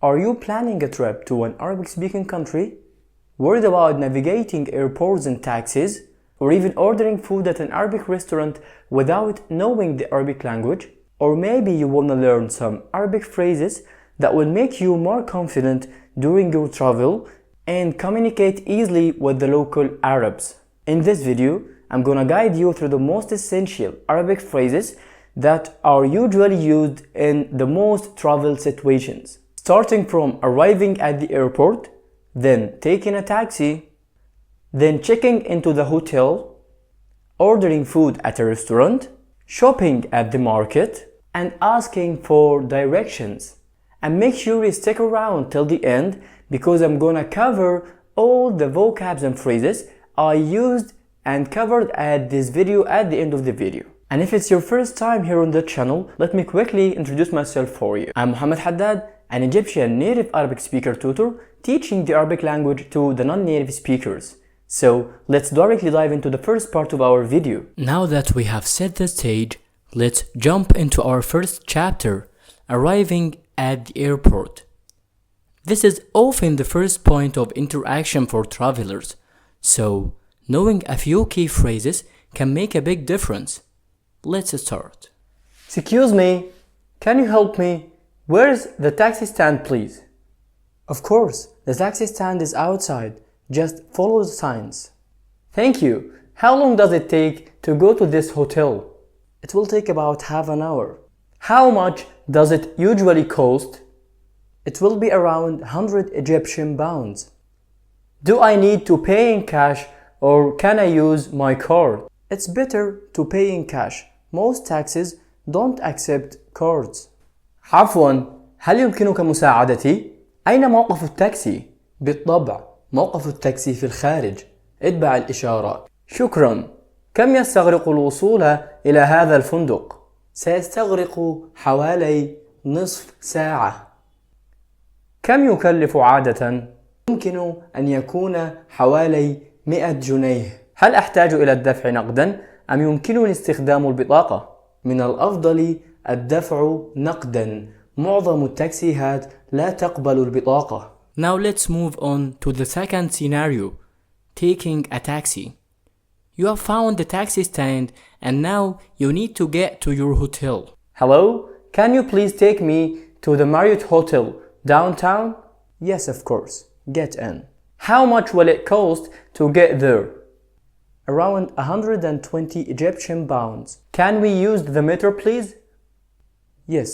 Are you planning a trip to an Arabic-speaking country? Worried about navigating airports and taxis? Or even ordering food at an Arabic restaurant without knowing the Arabic language? Or maybe you want to learn some Arabic phrases that will make you more confident during your travel and communicate easily with the local Arabs. In this video, I'm gonna guide you through the most essential Arabic phrases that are usually used in the most travel situations. Starting from arriving at the airport, then taking a taxi, then checking into the hotel, ordering food at a restaurant, shopping at the market, and asking for directions. And make sure you stick around till the end because I'm gonna cover all the vocabs and phrases I used and covered at this video at the end of the video. And if it's your first time here on the channel, let me quickly introduce myself for you. I'm Mohammad Haddad, an Egyptian Native Arabic Speaker Tutor, teaching the Arabic language to the non-native speakers. So let's directly dive into the first part of our video. Now that we have set the stage, let's jump into our first chapter, arriving at the airport. This is often the first point of interaction for travelers, so knowing a few key phrases can make a big difference. Let's start. Excuse me, can you help me? Where's the taxi stand, please? Of course, the taxi stand is outside. Just follow the signs. Thank you. How long does it take to go to this hotel? It will take about half an hour. How much does it usually cost? It will be around 100 Egyptian pounds. Do I need to pay in cash or can I use my card? It's better to pay in cash. Most taxis don't accept cards. عفواً، هل يمكنك مساعدتي؟ أين موقف التاكسي؟ بالطبع، موقف التاكسي في الخارج. اتبع الإشارات. شكراً. كم يستغرق الوصول إلى هذا الفندق؟ سيستغرق حوالي نصف ساعة. كم يكلف عادة؟ يمكن أن يكون حوالي 100 جنيه. هل أحتاج إلى الدفع نقداً أم يمكنني استخدام البطاقة؟ من الأفضل الدفع نقداً. معظم التاكسيات لا تقبل البطاقة. Now let's move on to the second scenario, taking a taxi. You have found the taxi stand and now you need to get to your hotel. Hello, can you please take me to the Marriott Hotel downtown? Yes, of course. Get in. How much will it cost to get there? Around 120 Egyptian pounds. Can we use the meter, please? Yes,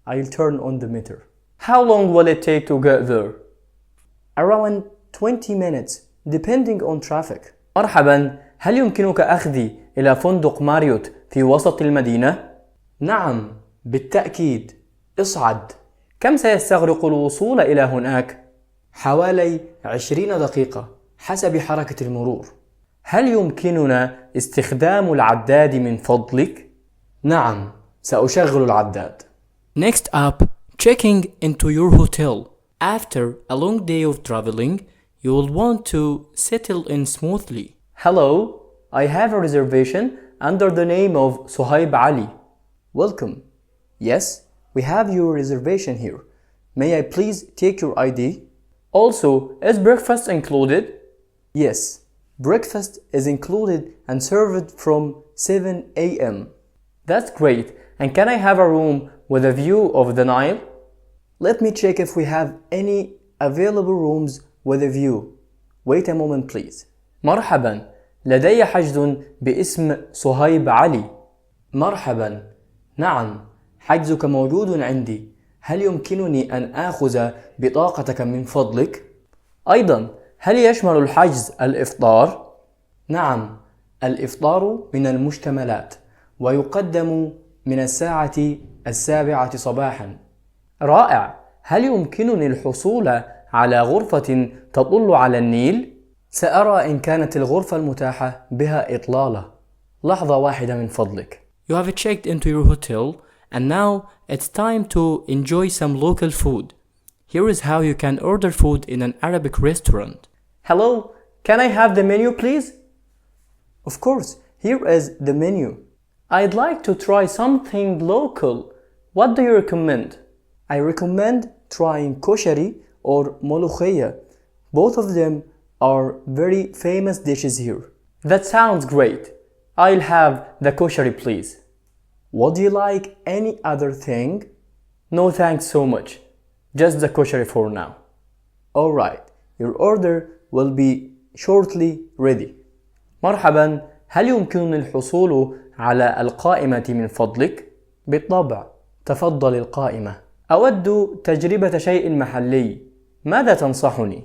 I'll turn on the meter. How long will it take to get there? Around 20 minutes, depending on traffic. مرحبا، هل يمكنك أخذي إلى فندق ماريوت في وسط المدينة؟ نعم، بالتأكيد. اصعد. كم سيستغرق الوصول إلى هناك؟ حوالي 20 دقيقة حسب حركة المرور. هل يمكننا استخدام العداد من فضلك؟ نعم، سأشغل العداد. Next up, checking into your hotel. After a long day of traveling, you will want to settle in smoothly. Hello, I have a reservation under the name of Suhaib Ali. Welcome. Yes, we have your reservation here. May I please take your ID? Also, is breakfast included? Yes, breakfast is included and served from 7 a.m. That's great. And can I have a room with a view of the Nile? Let me check if we have any available rooms with a view. Wait a moment please. مرحبا، لدي حجز باسم صهيب علي. مرحبا، نعم، حجزك موجود عندي. هل يمكنني أن آخذ بطاقتك من فضلك؟ أيضا، هل يشمل الحجز الإفطار؟ نعم، الإفطار من المشتملات ويقدم من الساعة 7 صباحا. رائع، هل يمكنني الحصول على غرفة تطل على النيل؟ سأرى إن كانت الغرفة المتاحة بها إطلالة. لحظة واحدة من فضلك. You have checked into your hotel and now it's time to enjoy some local food. Here is how you can order food in an Arabic restaurant. Hello, can I have the menu please? Of course, here is the menu. I'd like to try something local. What do you recommend? I recommend trying koshari or molokhia. Both of them are very famous dishes here. That sounds great. I'll have the koshari please. Would you like any other thing? No thanks so much. Just the koshari for now. Alright, your order will be shortly ready. مرحبا، هل يمكنني الحصول على القائمة من فضلك؟ بالطبع، تفضل القائمة. أود تجربة شيء محلي. ماذا تنصحني؟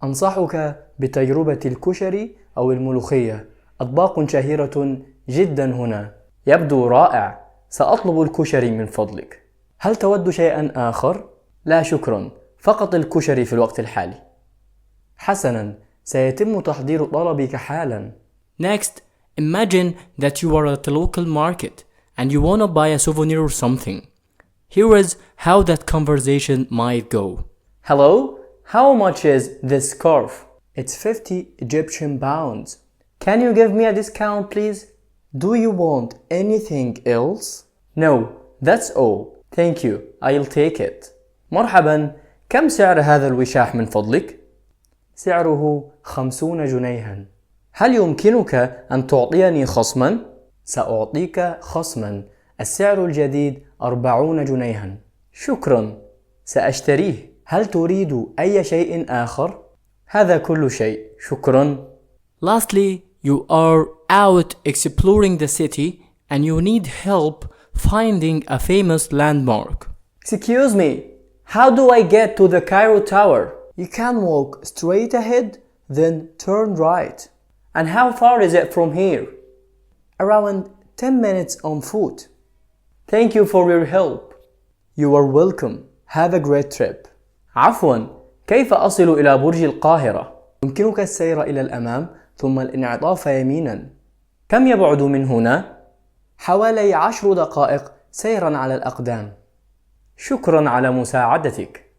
أنصحك بتجربة الكشري أو الملوخية. أطباق شهيرة جدا هنا. يبدو رائع. سأطلب الكشري من فضلك. هل تود شيئا آخر؟ لا شكرا، فقط الكشري في الوقت الحالي. حسنا، سيتم تحضير طلبك حالا. Next, imagine that you are at a local market and you want to buy a souvenir or something. Here is how that conversation might go. Hello, how much is this scarf? It's 50 Egyptian pounds. Can you give me a discount, please? Do you want anything else? No, that's all. Thank you, I'll take it. مرحبا، كم سعر هذا الوشاح من فضلك؟ سعره 50 جنيها. هل يمكنك أن تعطيني خصما؟ سأعطيك خصما. السعر الجديد 40 جنيها. شكرا، سأشتريه. هل تريد أي شيء آخر؟ هذا كل شيء، شكرا. Lastly, you are out exploring the city and you need help finding a famous landmark. Excuse me, how do I get to the Cairo Tower? You can walk straight ahead, then turn right. And how far is it from here? Around 10 minutes on foot. Thank you for your help. You are welcome. Have a great trip. عفوا، كيف أصل إلى برج القاهرة؟ يمكنك السير إلى الأمام ثم الانعطاف يمينا. كم يبعد من هنا؟ حوالي 10 دقائق سيرا على الأقدام. شكرا على مساعدتك.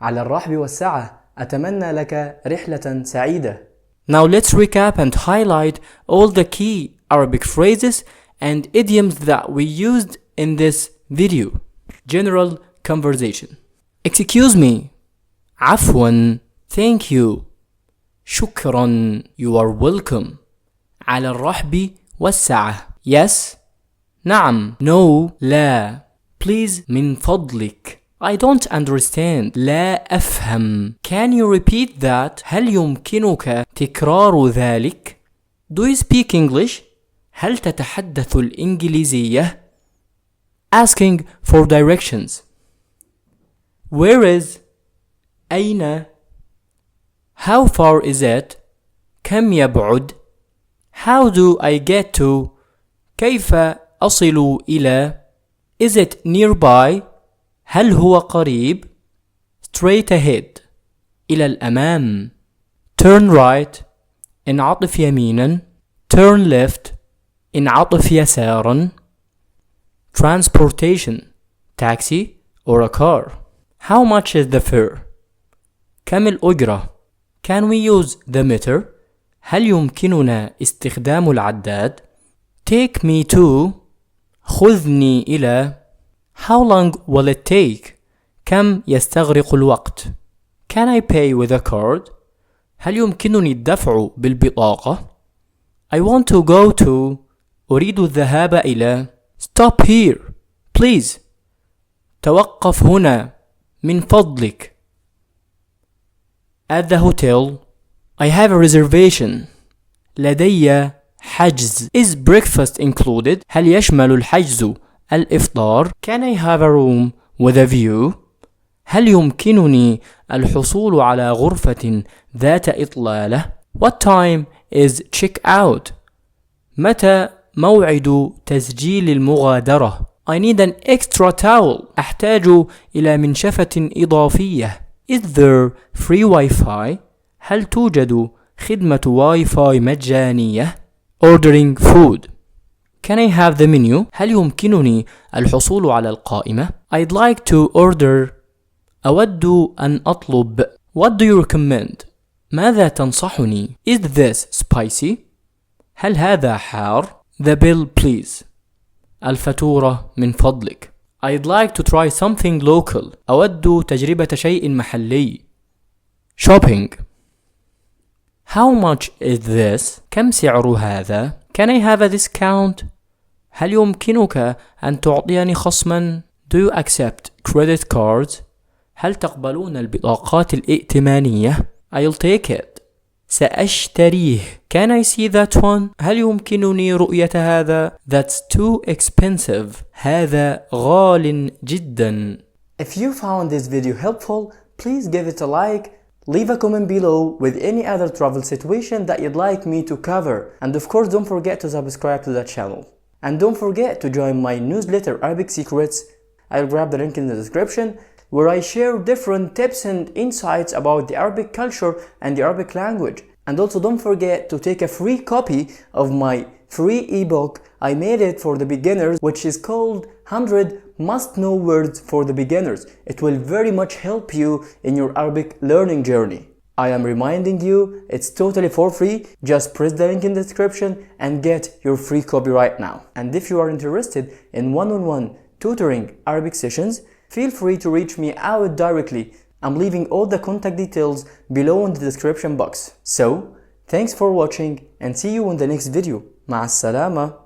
على الرحب والسعة. أتمنى لك رحلة سعيدة. Now let's recap and highlight all the key Arabic phrases and idioms that we used in this video. General conversation. Excuse me. عفوا. Thank you. شكرا. You are welcome. على الرحب والسعة. Yes. نعم. No. لا. Please من فضلك. I don't understand. لا أفهم. Can you repeat that? هل يمكنك تكرار ذلك? Do you speak English? هل تتحدث الإنجليزية؟ Asking for directions. Where is? أين؟ How far is it? كم يبعد؟ How do I get to? كيف أصل إلى؟ Is it nearby? هل هو قريب؟ Straight ahead. إلى الأمام. Turn right. انعطف يمينا. Turn left. انعطف يسارا. Transportation. Taxi or a car. How much is the fare? كم الأجرة؟ Can we use the meter? هل يمكننا استخدام العداد؟ Take me to. خذني إلى. How long will it take? كم يستغرق الوقت؟ Can I pay with a card? هل يمكنني الدفع بالبطاقة؟ I want to go to. أريد الذهاب إلى. Stop here, please. توقف هنا من فضلك. At the hotel. I have a reservation. لدي حجز. Is breakfast included? هل يشمل الحجز الإفطار؟ Can I have a room with a view? هل يمكنني الحصول على غرفة ذات إطلالة؟ What time is check out? متى موعد تسجيل المغادرة؟ I need an extra towel. أحتاج إلى منشفة إضافية. Is there free Wi-Fi? هل توجد خدمة واي فاي مجانية؟ Ordering food. Can I have the menu? هل يمكنني الحصول على القائمة؟ I'd like to order. أود أن أطلب. What do you recommend? ماذا تنصحني؟ Is this spicy? هل هذا حار؟ The bill please. الفاتورة من فضلك. I'd like to try something local. أود تجربة شيء محلي. Shopping. How much is this? كم سعر هذا? Can I have a discount? هل يمكنك أن تعطيني خصما؟ Do you accept credit cards? هل تقبلون البطاقات الائتمانية؟ I'll take it. سأشتريه. Can I see that one? هل يمكنني رؤية هذا؟ That's too expensive. هذا غال جدا. If you found this video helpful, please give it a like, leave a comment below with any other travel situation that you'd like me to cover, and of course don't forget to subscribe to the channel. And don't forget to join my newsletter Arabic Secrets. I'll grab the link in the description, where I share different tips and insights about the Arabic culture and the Arabic language. And also don't forget to take a free copy of my free ebook. I made it for the beginners, which is called 100 must-know words for the beginners. It will very much help you in your Arabic learning journey. I am reminding you, it's totally for free. Just press the link in the description and get your free copy right now. And if you are interested in one-on-one tutoring Arabic sessions, feel free to reach me out directly. I'm leaving all the contact details below in the description box. So, thanks for watching and see you in the next video. مع السلامة.